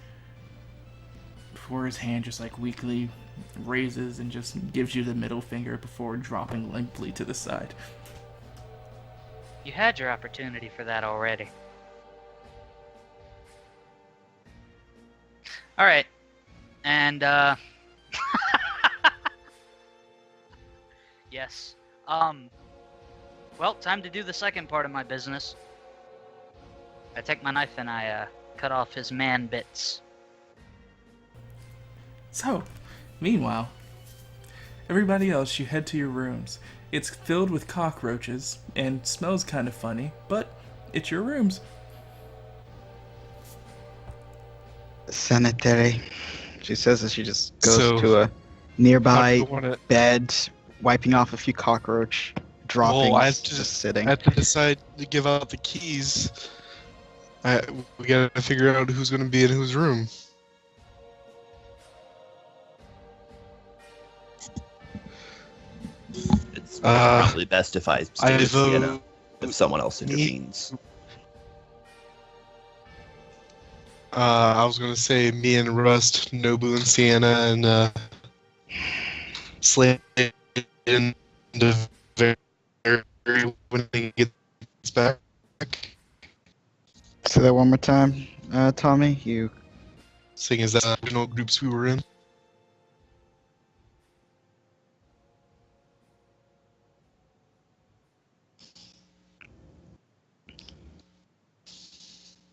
Before his hand just like weakly raises and just gives you the middle finger before dropping limply to the side. You had your opportunity for that already. Alright. And, yes. Well, time to do the second part of my business. I take my knife and I, cut off his man bits. So, meanwhile, everybody else, you head to your rooms. It's filled with cockroaches and smells kind of funny, but it's your rooms. sanitary. She says as she just goes So, to a nearby I wanna- bed, wiping off a few cockroach droppings, I have to just sitting. I have to decide to give out the keys. We gotta figure out who's gonna be in whose room. It's probably best if I stay I with Sienna, vote. if someone else intervenes. I was gonna say me and Rust, Nobu and Sienna, and Slade in the very when he gets back. Say that one more time, Tommy. You Seeing as the original groups we were in.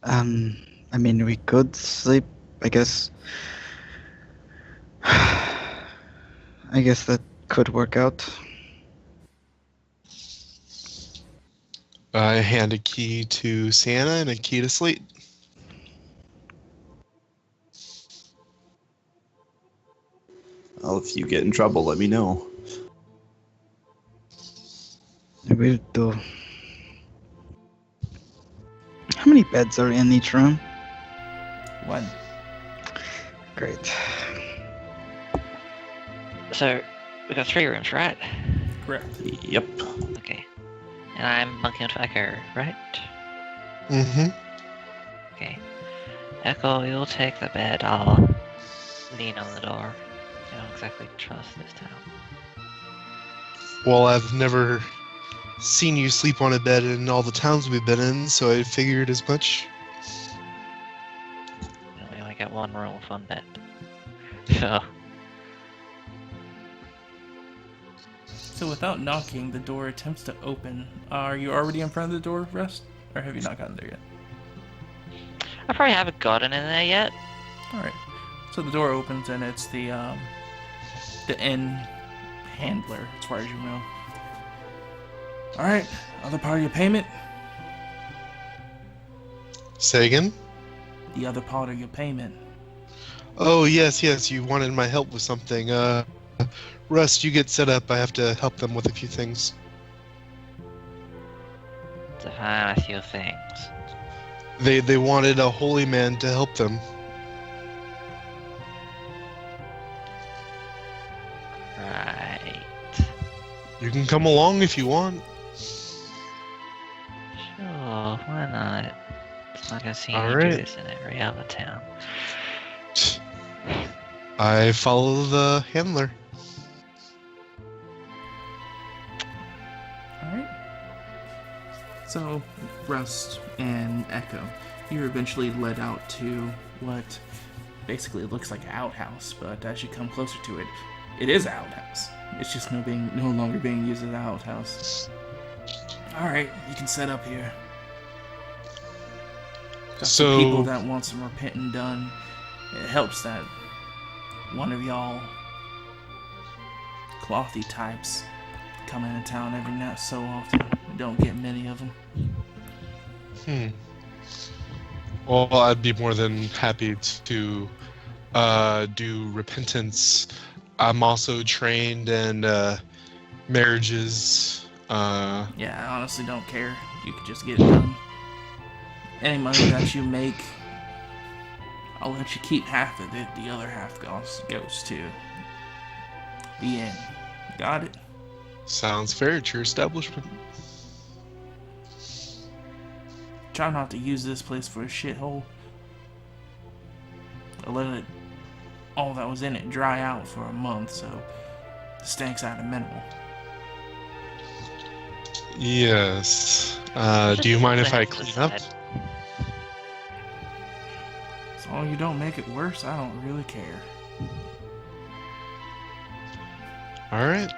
I mean, we could sleep, I guess. I guess that could work out. I hand a key to Sienna and a key to Slate. Well, if you get in trouble, let me know. We'll do. How many beds are in each room? One. Great. So, we got 3 rooms, right? Correct. Yep. Okay. And I'm bunking with Echo, right? Mm-hmm. Okay. Echo, you'll take the bed. I'll lean on the door. I don't exactly trust this town. Well, I've never seen you sleep on a bed in all the towns we've been in, so I figured as much. We only got one room with one bed. So, So without knocking, the door attempts to open. Are you already in front of the door, Rust? Or have you not gotten there yet? I probably haven't gotten in there yet. Alright. So the door opens and it's the inn handler, as far as you know. Alright, other part of your payment? Say again? The other part of your payment. Oh, yes, you wanted my help with something. Rust, you get set up. I have to help them with a few things. Define a few things. They wanted a holy man to help them. Right. You can come along if you want. Sure, why not? It's not gonna see any Alright. do this in every other town. I follow the handler. Alright. So, Rust and Echo, you're eventually led out to what basically looks like an outhouse, but as you come closer to it, it is an outhouse. It's just no longer being used as an outhouse. Alright, you can set up here. Got some So- people that want some repenting done. It helps that one of y'all clothy types come into town every now so often. We don't get many of them. Well, I'd be more than happy to do repentance. I'm also trained in marriages. Yeah, I honestly don't care. You could just get it done. Any money that you make, I'll let you keep half of it. The other half goes to the inn. Got it? Sounds fair. It's your establishment. Try not to use this place for a shithole. I let all that was in it dry out for a month, so the stank's at a minimal. Yes. Do you mind if I clean up? As long as you don't make it worse, I don't really care. Alright.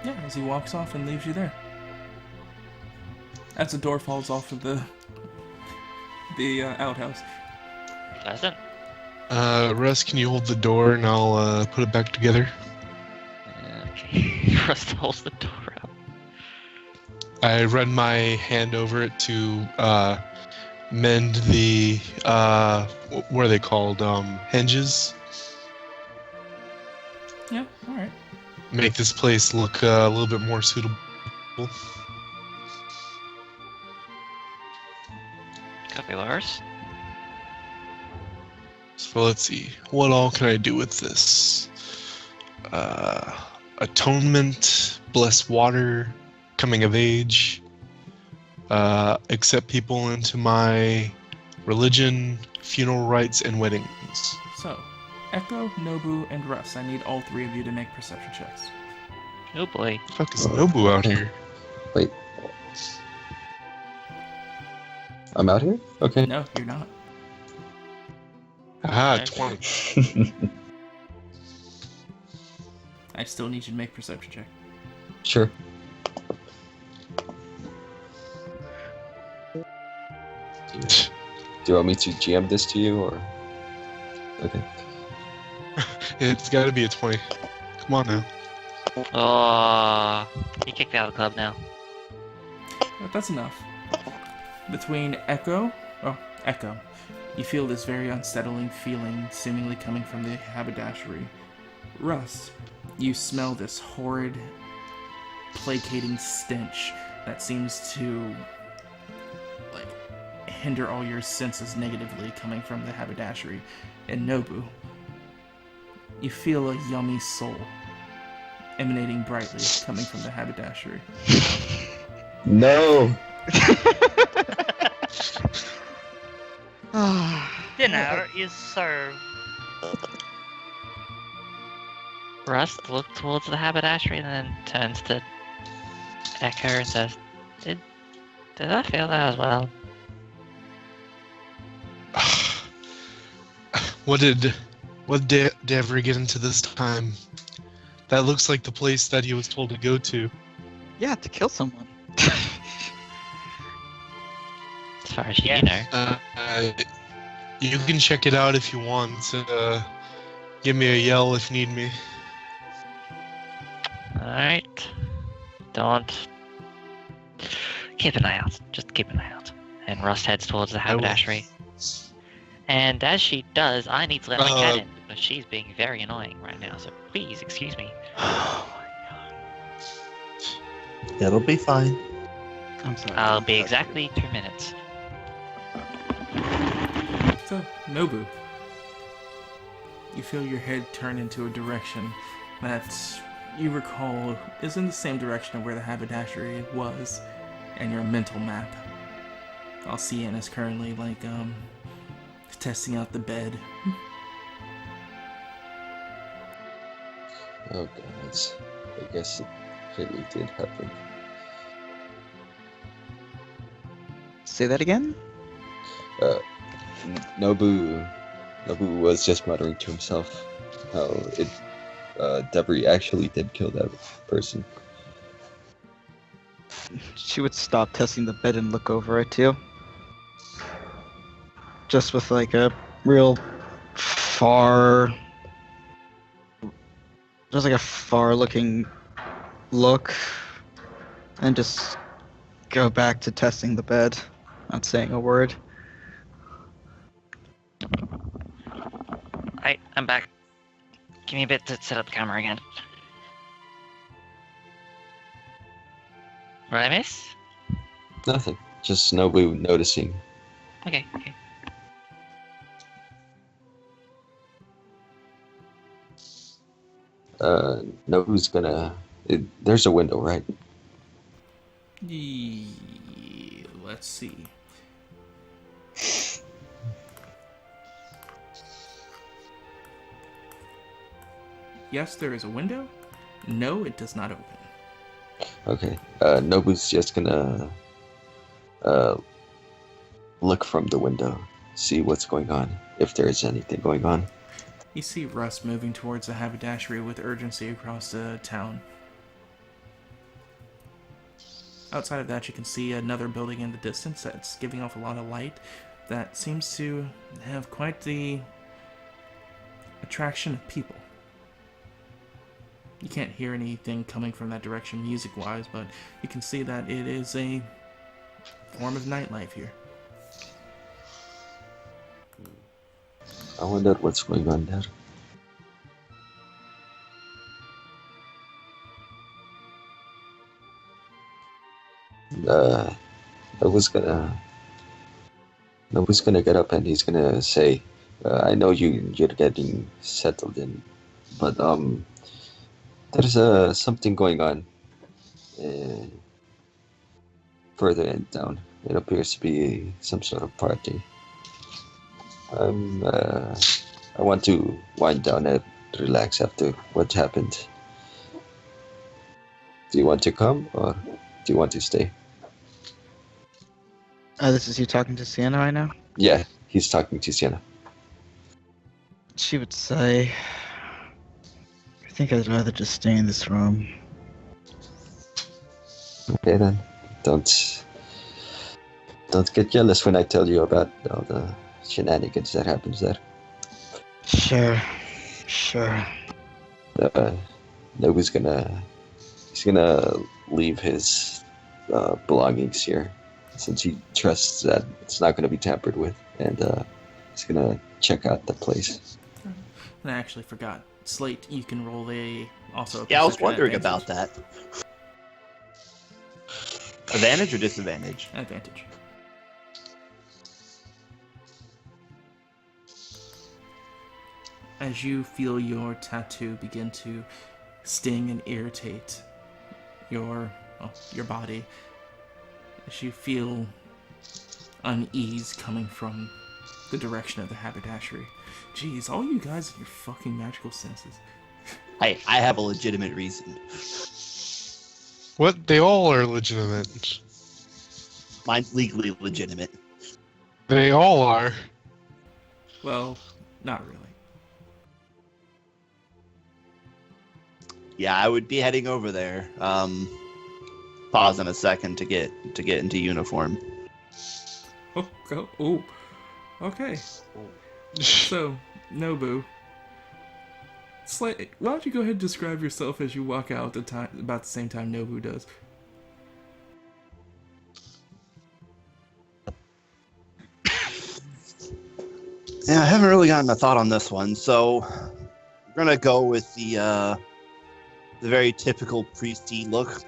Yeah, as he walks off and leaves you there. As the door falls off of the outhouse. Pleasant. Russ, can you hold the door and I'll put it back together? Okay. Rust holds the door out. I run my hand over it to mend the what are they called? Hinges. Yeah, alright. Make this place look a little bit more suitable. Copy, Lars. So let's see. What all can I do with this? Atonement, bless water, coming of age, accept people into my religion, funeral rites, and weddings. So, Echo, Nobu, and Russ, I need all three of you to make perception checks. Oh boy. Fuck is Nobu out here? Wait. I'm out here? Okay. No, you're not. Ah, Okay. 20. I still need you to make perception check. Sure. Do you want me to GM this to you, or? Okay. It's got to be a 20. Come on now. Oh, he kicked me out of the club now. But that's enough. Between Echo, you feel this very unsettling feeling seemingly coming from the haberdashery. Russ, you smell this horrid, placating stench that seems to, hinder all your senses negatively coming from the haberdashery. And Nobu, you feel a yummy soul emanating brightly coming from the haberdashery. No! Dinner is served. Rust looks towards the haberdashery and then turns to Echo and says, Did I feel that as well? What did Devery get into this time? That looks like the place that he was told to go to. Yeah, to kill someone. As far as you know. You can check it out if you want. Give me a yell if you need me. Alright. Don't. Keep an eye out. Just keep an eye out. And Rust heads towards the I will. haberdashery. And as she does, I need to let my cat in because she's being very annoying right now. So please excuse me. It'll be fine. I'm sorry. I'll be exactly 2 minutes. So, Nobu, you feel your head turn into a direction that you recall is in the same direction of where the haberdashery was, and your mental map. While Cien is currently testing out the bed. Oh god, I guess it really did happen. Say that again? Nobu was just muttering to himself how debris actually did kill that person. She would stop testing the bed and look over it too. Just with like a real far, just like a far-looking look, and just go back to testing the bed, not saying a word. Alright, I'm back. Give me a bit to set up the camera again. What did I miss? Nothing. Just Nobu noticing. Okay. Nobu's gonna. There's a window, right? Let's see. Yes, there is a window. No, it does not open. Okay. Nobu's just gonna look from the window, see what's going on, if there is anything going on. You see Russ moving towards the haberdashery with urgency across the town. Outside of that, you can see another building in the distance that's giving off a lot of light that seems to have quite the attraction of people. You can't hear anything coming from that direction music-wise, but you can see that it is a form of nightlife here. I wonder what's going on there. Nobu's gonna get up and he's gonna say, I know you're getting settled in, but there's something going on further in town. It appears to be some sort of party. I want to wind down and relax after what happened. Do you want to come or do you want to stay? This is you talking to Sienna right now? Yeah, he's talking to Sienna. She would say, I think I'd rather just stay in this room. Okay then, don't get jealous when I tell you about all the shenanigans that happens there. Sure. Nobu's he's gonna leave his belongings here, since he trusts that it's not gonna be tampered with, and he's gonna check out the place. And I actually forgot. Slate, you can roll also a Yeah, I was perception wondering advantage. about that. Advantage or disadvantage? Advantage. As you feel your tattoo begin to sting and irritate your body, as you feel unease coming from the direction of the haberdashery. Jeez, all you guys and your fucking magical senses. I have a legitimate reason. What? They all are legitimate. Mine's legally legitimate. They all are. Well, not really. Yeah, I would be heading over there. Pause in a second to get into uniform. Oh, go. Oh, okay. So, Nobu. Why don't you go ahead and describe yourself as you walk out about the same time Nobu does? Yeah, I haven't really gotten a thought on this one, so we're gonna go with the very typical priesty look.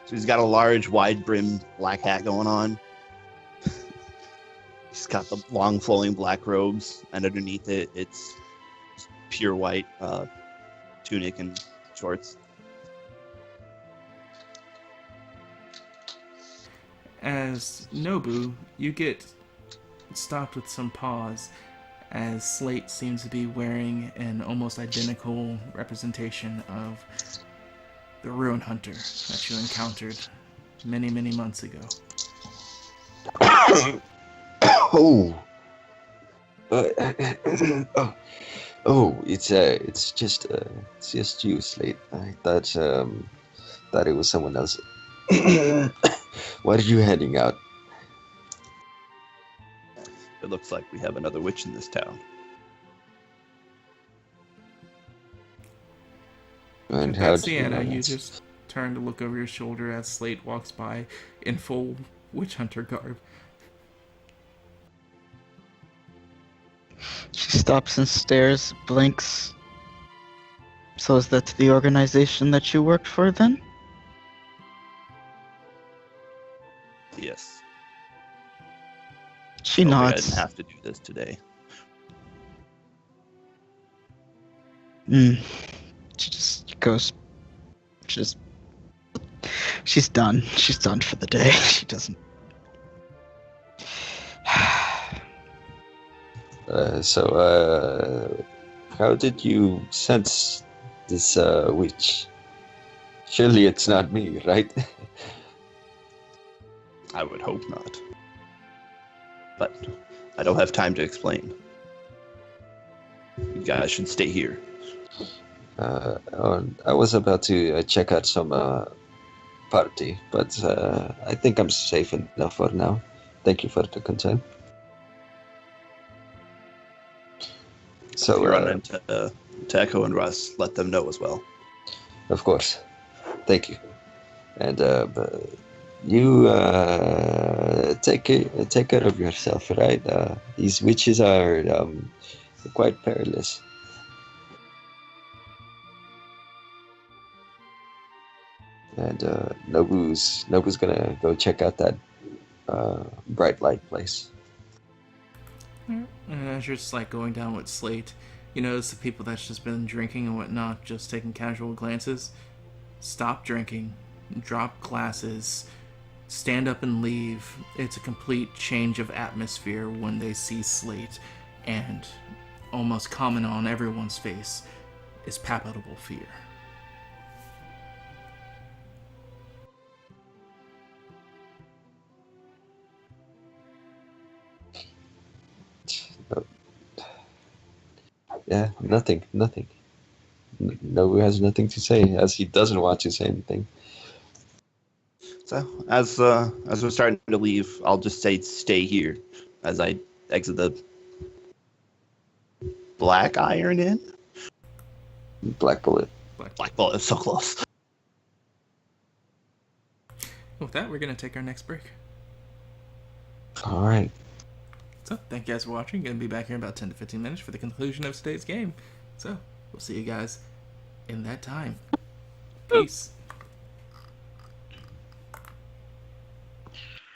So he's got a large, wide-brimmed black hat going on. He's got the long, flowing black robes, and underneath it, it's pure white tunic and shorts. As Nobu, you get stopped with some pause, as Slate seems to be wearing an almost identical representation of the Ruin Hunter that you encountered many, many months ago. Oh. It's just you, Slate. I thought it was someone else. Why are you heading out? It looks like we have another witch in this town. And At how Sienna, you just turn to look over your shoulder as Slate walks by in full witch hunter garb. She stops and stares, blinks. So is that the organization that you worked for then? Yes. She I nods. didn't have to do this today. She just goes. She's done. She's done for the day. She doesn't. How did you sense this witch? Surely it's not me, right? I would hope not. But I don't have time to explain. You guys should stay here. I was about to check out some party, but I think I'm safe enough for now. Thank you for the consent. So If you run into Echo and Russ, let them know as well. Of course. Thank you. And you take care of yourself, right? These witches are quite perilous. And Nobu's gonna go check out that bright light place. And as you're just like going down with Slate, you notice the people that's just been drinking and whatnot, just taking casual glances, stop drinking, drop glasses, stand up and leave. It's a complete change of atmosphere when they see Slate, and almost common on everyone's face is palpable fear. Yeah, nothing. Nobu has nothing to say, as he doesn't want to say anything. So as we're starting to leave, I'll just say stay here as I exit the Black Iron Inn. Black Bullet. Black Bullet is so close. With that, we're going to take our next break. All right. So, thank you guys for watching. Going to be back here in about 10 to 15 minutes for the conclusion of today's game. So, we'll see you guys in that time. Peace.